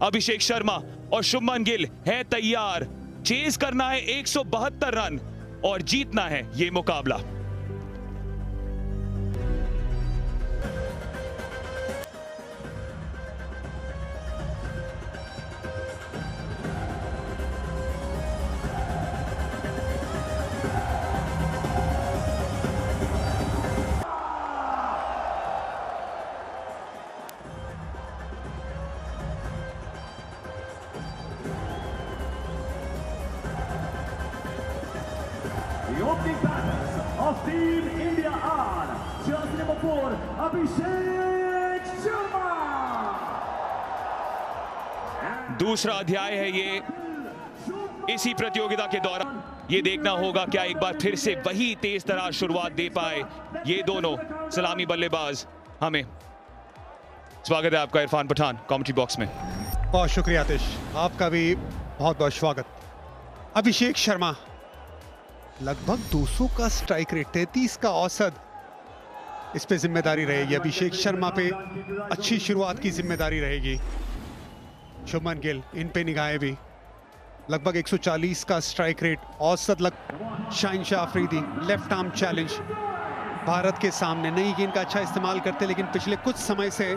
अभिषेक शर्मा और शुभमन गिल है तैयार। चेज करना है 172 रन और जीतना है ये मुकाबला। The opening batters of Team India are jersey number 4, Abhishek Sharma. दूसरा अध्याय है ये। इसी प्रतियोगिता के दौरान ये देखना होगा क्या एक बार फिर से वही तेज तरार शुरुआत दे पाए ये दोनों सलामी बल्लेबाज हमें। स्वागत है आपका इरफान पठान कमेंट्री बॉक्स में। बहुत शुक्रिया आतिश, आपका भी बहुत बहुत स्वागत। अभिषेक शर्मा लगभग 200 का स्ट्राइक रेट, 33 का औसत, इस पे जिम्मेदारी रहेगी। अभिषेक शर्मा पे अच्छी शुरुआत की जिम्मेदारी रहेगी। शुभमन गिल इन पे निगाहें भी। लगभग 140 का स्ट्राइक रेट औसत। Shahinshah Afridi left arm challenge Bharat के सामने। नई गेंद का अच्छा इस्तेमाल करते, लेकिन पिछले कुछ समय से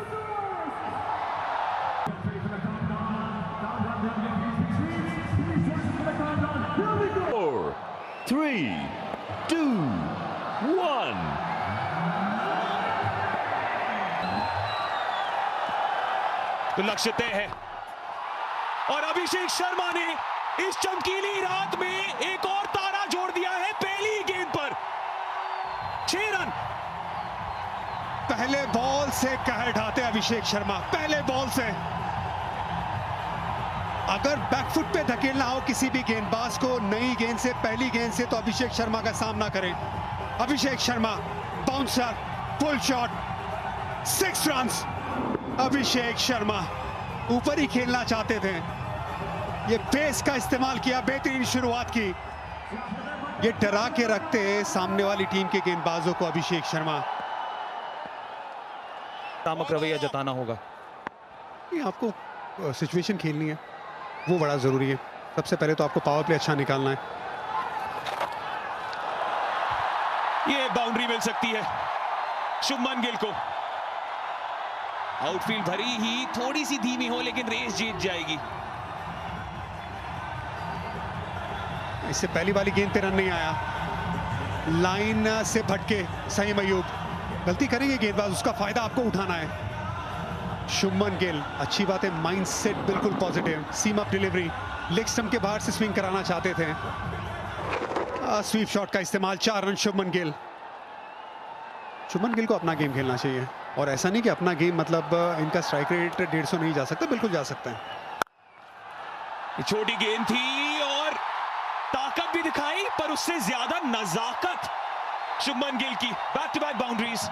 Three, two, one. तो लक्ष्य तय है और अभिषेक शर्मा ने इस चमकीली रात में एक और तारा जोड़ दिया है। पहली गेंद पर 6 रन। पहले बॉल से कहर ढाते अभिषेक शर्मा। पहले बॉल से अगर बैकफुट पे धकेलना हो किसी भी गेंदबाज को नई गेंद से, पहली गेंद से, तो अभिषेक शर्मा का सामना करें। Abhishek Sharma bouncer, full shot, 6 runs. Abhishek Sharma ऊपर ही खेलना चाहते थे, ये पेस का इस्तेमाल किया, बेहतरीन शुरुआत की। ये डरा के रखते सामने वाली टीम के गेंदबाजों को अभिषेक शर्मा। आक्रामक रवैया जताना होगा। ये आपको सिचुएशन खेलनी है, वो बड़ा जरूरी है। सबसे पहले तो आपको पावर प्ले अच्छा निकालना है। ये बाउंड्री मिल सकती है शुभमन गिल को। आउटफील्ड भरी ही थोड़ी सी धीमी हो, लेकिन रेस जीत जाएगी। इससे पहली वाली गेंद पे रन नहीं आया, लाइन से भटके सही मयूब। गलती करेंगे गेंदबाज, उसका फायदा आपको उठाना है। शुभमन गिल अच्छी बात है, माइंड सेट बिल्कुल पॉजिटिव। सीम अप डिलीवरी, लेग स्टंप के बाहर से स्विंग कराना चाहते थे। स्वीप शॉट का इस्तेमाल, 4 रन शुभमन गिल। शुभमन गिल को अपना गेम खेलना चाहिए, और ऐसा नहीं कि अपना गेम मतलब इनका स्ट्राइक रेट 150 नहीं जा सकता, बिल्कुल जा सकता है। छोटी गेंद थी और ताकत भी दिखाई, पर उससे ज्यादा नजाकत शुभमन गिल की। Back to back boundaries.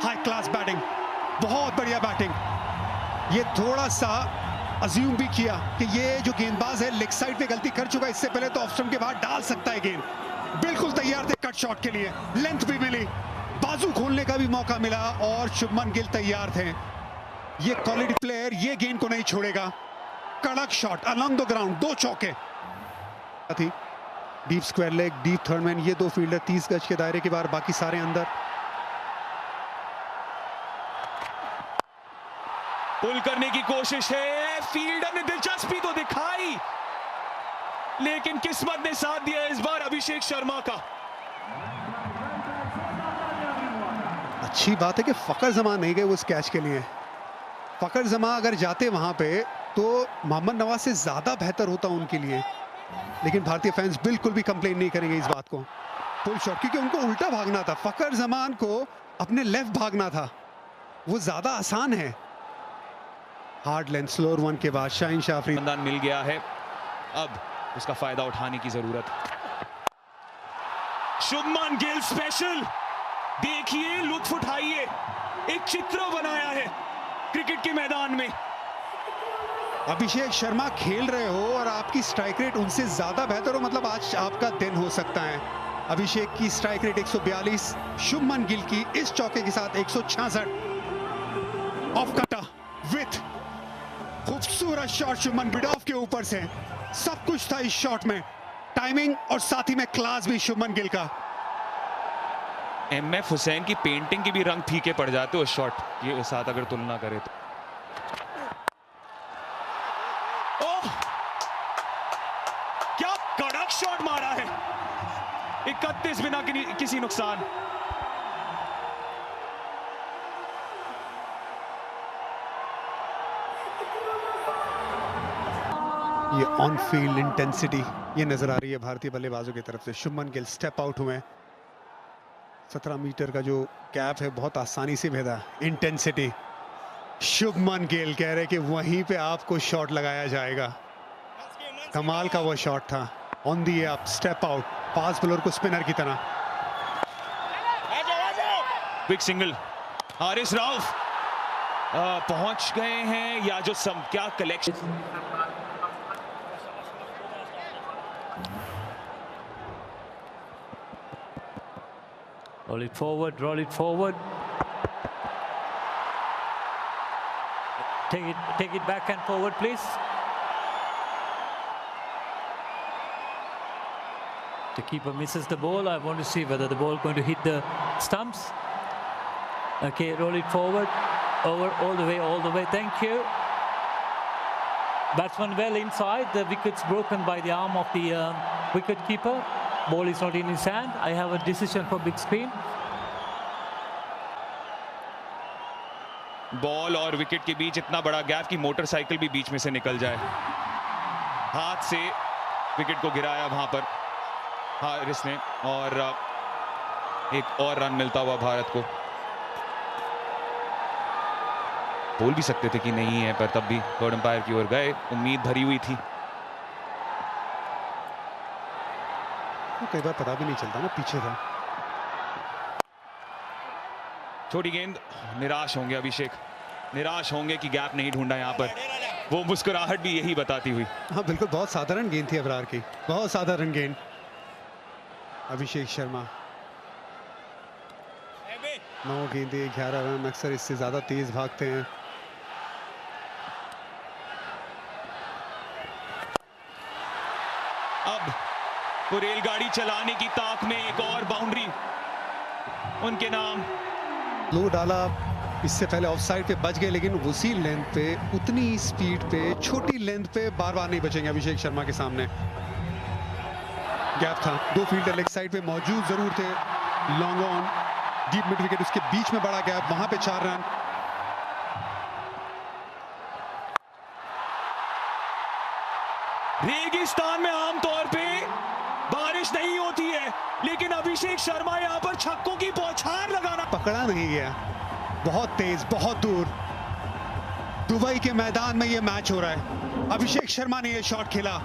High class batting, बहुत बढ़िया बैटिंग। ये थोड़ा सा अज्यूम भी किया कि ये जो गेंदबाज है लेग साइड पे गलती कर चुका है, इससे पहले तो ऑफ स्टंप के बाहर डाल सकता है गेंद। बिल्कुल तैयार थे कट शॉट के लिए, लेंथ भी मिली, बाजू खोलने का भी मौका मिला, और शुभमन गिल तैयार थे। ये क्वालिटी प्लेयर ये गेंद को नहीं छोड़ेगा। कड़क शॉट अलोंग द ग्राउंड, 2 चौके थी। Deep square leg, deep third man, ये 2 फील्डर 30 गज के दायरे के बाहर, बाकी सारे अंदर। पुल करने की कोशिश है, फील्डर ने दिलचस्पी तो दिखाई, लेकिन किस्मत ने साथ दिया इस बार अभिषेक शर्मा का। अच्छी बात है कि फकर जमा नहीं गए उस कैच के लिए। फकर जमा अगर जाते वहां पे तो मोहम्मद नवाज से ज्यादा बेहतर होता उनके लिए, लेकिन भारतीय फैंस बिल्कुल भी कंप्लेन नहीं करेंगे इस बात को। फुल शॉट, क्योंकि उनको उल्टा भागना था। फकर जमान को अपने लेफ्ट भागना था, वो ज्यादा आसान है। हार्ड लेंथ स्लोअर वन के बाद शाहिनशाह अफरीदी मैदान मिल गया है, अब उसका फायदा उठाने की जरूरत। शुभमन गिल स्पेशल, देखिए, लुत्फ उठाइए। एक चित्र बनाया है क्रिकेट के मैदान में। अभिषेक शर्मा खेल रहे हो और आपकी स्ट्राइक रेट उनसे ज्यादा बेहतर हो, मतलब आज आपका दिन हो सकता है। अभिषेक की स्ट्राइक रेट 142, शुभमन गिल की इस चौके के साथ 166। ऑफ कटा विथ खूबसूरत खूबसूरत शॉट शुभमन बिडॉफ के ऊपर से, सब कुछ था इस शॉट में, टाइमिंग और साथ ही में क्लास भी शुभमन गिल का। एमएफ हुसैन की पेंटिंग की भी रंग फीके पड़ जाते उस शॉट के साथ अगर तुलना करें तो। ओह, क्या कड़क शॉट मारा है, 31 बिना किसी नुकसान। ये ऑन फील्ड इंटेंसिटी ये नजर आ रही है भारतीय बल्लेबाजों की तरफ से। शुभमन गिल स्टेप आउट हुए, 17 मीटर का जो गैप है बहुत आसानी से भेदा। इंटेंसिटी, शुभमन गिल कह रहे कि वहीं पे आपको शॉट लगाया जाएगा। कमाल का वो शॉट था, on the up step out, fast bowler को स्पिनर की तरह। क्विक सिंगल, हारिस राउफ पहुंच गए हैं या जो क्या collection. Roll it forward, roll it forward. Take it back and forward, please. The keeper misses the ball. I want to see whether the ball going to hit the stumps. Okay, roll it forward, over, all the way. Thank you. Batsman well inside. The wicket's broken by the arm of the wicket keeper. Ball is not in his hand. I have a decision for big screen. Ball और wicket के बीच इतना बड़ा gap कि motorcycle भी बीच में से निकल जाए। हाथ से विकेट को गिराया वहां पर हारिस ने और एक और रन मिलता हुआ भारत को। बोल भी सकते थे कि नहीं है, पर तब भी थर्ड अंपायर की ओर गए, उम्मीद भरी हुई थी। कई बार पता भी नहीं चलता ना, पीछे था। छोटी गेंद, निराश होंगे अभिषेक, निराश होंगे कि गैप नहीं ढूंढा यहां पर। वो मुस्कुराहट भी यही बताती हुई। हाँ बिल्कुल, बहुत साधारण गेंद थी अबरार की, बहुत साधारण गेंद। अभिषेक शर्मा 9 गेंदे 11 रन, अक्सर इससे ज्यादा तेज भागते हैं। अब वो रेलगाड़ी चलाने की ताक में एक और बाउंड्री उनके नाम। लो डाला, इससे पहले ऑफसाइड पे बच गए, लेकिन उसी लेंथ पे, उतनी स्पीड पे, छोटी लेंथ पे बार बार नहीं बचेंगे अभिषेक शर्मा के सामने। गैप था, 2 फील्डर लेग साइड पे मौजूद जरूर थे। Long on, deep mid wicket, उसके बीच में बड़ा गैप, वहां पे 4 रन। रेगिस्तान में आमतौर पे बारिश नहीं होती है, लेकिन अभिषेक शर्मा यहां पर छक्कों की बौछार लगाना। पकड़ा नहीं गया, बहुत तेज, बहुत दूर। दुबई के मैदान में यह मैच हो रहा है, अभिषेक शर्मा ने यह शॉट खेला,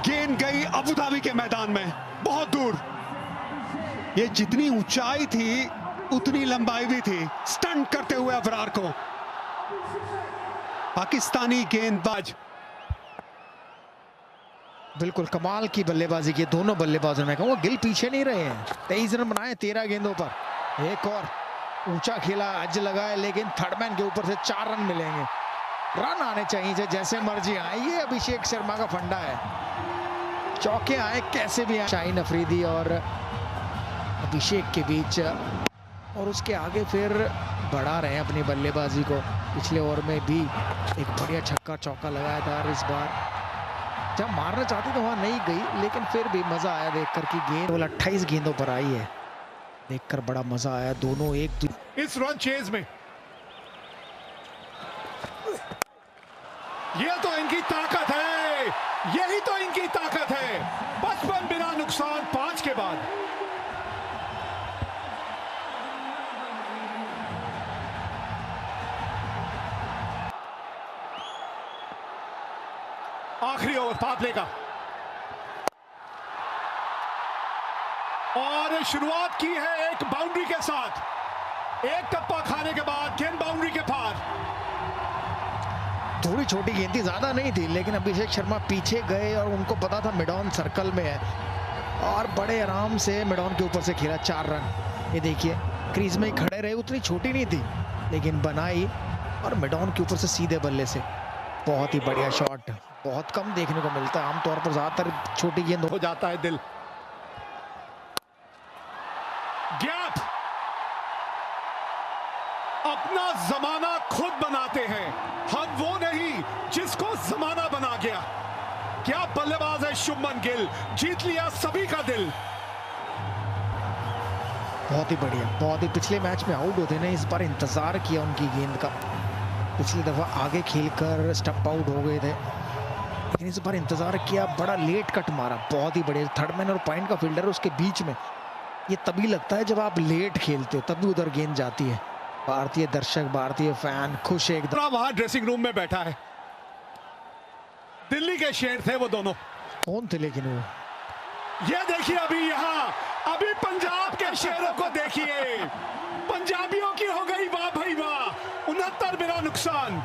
गेंद गई अबू धाबी के मैदान में, बहुत दूर। ये जितनी ऊंचाई थी उतनी लंबाई भी थी, स्टंट करते हुए अबरार को। पाकिस्तानी गेंदबाज बिल्कुल कमाल की बल्लेबाजी की दोनों बल्लेबाजों ने। कहूँगा गिल पीछे नहीं रहे हैं, 23 रन बनाए 13 गेंदों पर। एक और ऊंचा खेला, अज लगाए, लेकिन थर्डमैन के ऊपर से 4 रन मिलेंगे। रन आने चाहिए जैसे मर्जी आए, ये अभिषेक शर्मा का फंडा है। चौके आए कैसे भी आए। शाहीन अफरीदी और अभिषेक के बीच, और उसके आगे फिर बढ़ा रहे हैं अपनी बल्लेबाजी को। पिछले ओवर में भी एक बढ़िया छक्का चौका लगाया था, और इस बार जब मारना चाहती तो वहां नहीं गई, लेकिन फिर भी मजा आया देखकर कि गेंद केवल 28 गेंदों पर आई है। देखकर बड़ा मजा आया, दोनों एक इस रन चेज में। ये तो इनकी ताकत है, यही तो इनकी ताकत है। 55 बिना नुकसान 5 के बाद। आखिरी ओवर पावर प्ले का, और शुरुआत की है एक बाउंड्री के साथ। एक टप्पा खाने के बाद गेंद बाउंड्री के पार। थोड़ी छोटी गेंद थी, ज्यादा नहीं थी, लेकिन अभिषेक शर्मा पीछे गए और उनको पता था मिड ऑन सर्कल में है, और बड़े आराम से मिड ऑन के ऊपर से खेला 4 रन। ये देखिए क्रीज में ही खड़े रहे, उतनी छोटी नहीं थी लेकिन बनाई, और मिड ऑन के ऊपर से सीधे बल्ले से बहुत ही बढ़िया शॉट, बहुत कम देखने को मिलता है, आमतौर पर ज्यादातर छोटी गेंद हो जाता है दिल। गैप, अपना जमाना खुद बनाते हैं, हम वो नहीं जिसको जमाना बना गया। क्या बल्लेबाज है शुभमन गिल, जीत लिया सभी का दिल। बहुत ही बढ़िया, बहुत ही। पिछले मैच में आउट होते ने, इस बार इंतजार किया उनकी गेंद का। पिछली दफा आगे खेलकर स्टंप आउट हो गए थे, लेकिन इस बार इंतजार किया, बड़ा लेट कट मारा, बहुत ही बढ़िया। थर्ड मैन और पॉइंट का फील्डर उसके बीच में, ये तभी लगता है जब आप लेट खेलते हो, तभी उधर गेंद जाती है। भारतीय दर्शक, भारतीय फैन खुश है एकदम। वहां ड्रेसिंग रूम में बैठा है, दिल्ली के शेर थे वो दोनों। कौन थे लेकिन वो? ये देखिए अभी यहाँ, अभी पंजाब के शेरों को देखिए, पंजाबियों की हो गई वाह भाई वाह, 69 बिना नुकसान।